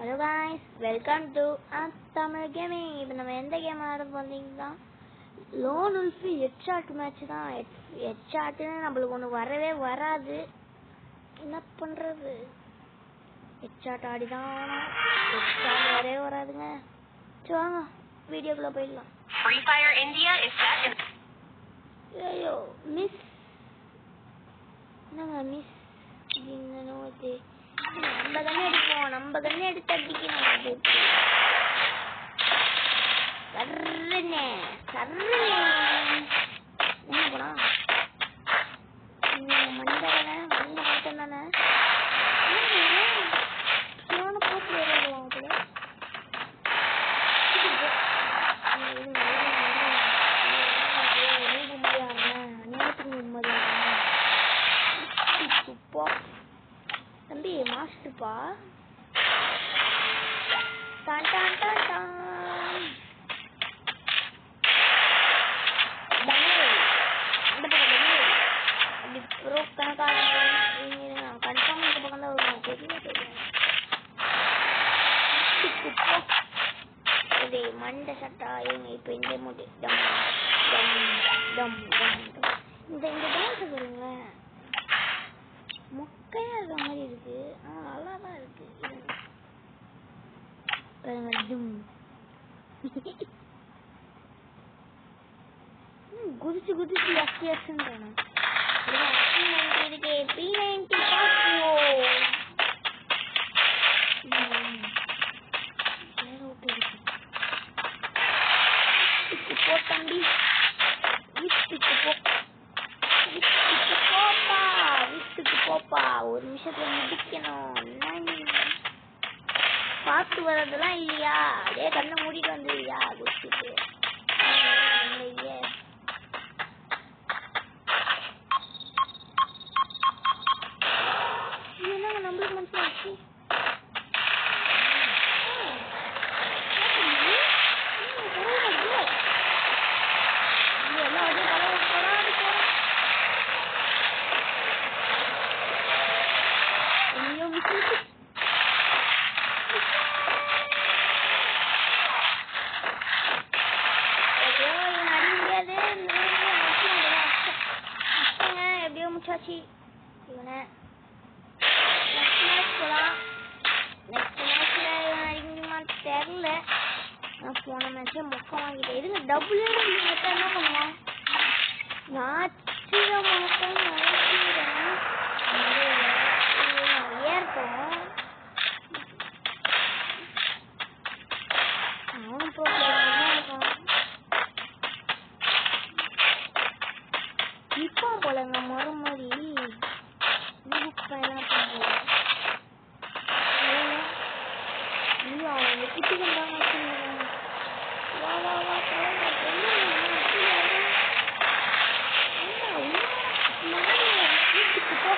Hello guys, welcome to Tamil Gaming. இப்போ நம்ம எந்த கேம் ஆட போறீங்கன்னா லோன் உல்ஃப் ஹெட்ஷாட் மேட்ச் தான். ஹெட்ஷாட்னு நம்மளுக்கு ஒன்று வரவே வராது. என்ன பண்றது? ஹெட்ஷாட் ஆடி தான் ஹெட்ஷாட் வரவே வராதுங்க. சரி வாங்க வீடியோக்குள்ள போயிடலாம். Free Fire India is set in ஐயோ மிஸ் என்னங்க மிஸ் இன்னோ இது நம்ம தானே எடுத்து அடிக்கணும். என்ன போனா மண்டை மட்டும் தானே போட்டு வருவோம். தம்பி மாஸ்டர்ப்பா டான் டான் டான் டான் அந்த பக்கம் அப்படி ப்ரோ கணக்காக கன்ஃபார்ம் இந்த பக்கம் தான் வருவோம். இது மண்டை சட்டா இவங்க இப்போ இந்த மூட்டு டம் டம் டம் டம் இந்த டான்ஸ் சொல்லுங்களேன். மொக்கையா இருக்க மாதிரி இருக்கு. நல்லா தான் இருக்கு. குதிச்சு குதிச்சு எஸ்எஸ்ன்றானே இருக்கு. P90 போ தம்பி, வீட்டுக்கு போப்பா, ஒரு நிமிஷத்துல முடிக்கணும். பார்த்து வர்றதெல்லாம் இல்லையா? அதே கண்ணை மூடிட்டு வந்துருவியா குடிச்சிட்டு? என்னங்க நம்மளுக்கு மனசாச்சு முச்சாச்சு. இவனை நெக்ஸ்ட் மேட்ச் போலாம். நெக்ஸ்ட் மேட்ச்ல இவன் அடிக்க முடியுமான்னு தெரியல. நான் போன மேட்ச்சே மொக்க வாங்கிட்டேன். இதுங்க டபுள் என்ன பண்ணுவான்? நான் மொக்கம் ஏற்போம். அவனும் ப்ரோக்ராம் இப்போ போலங்க மறுமொழி அவங்க குட்டி கொண்டாங்க. வீட்டுக்கு போ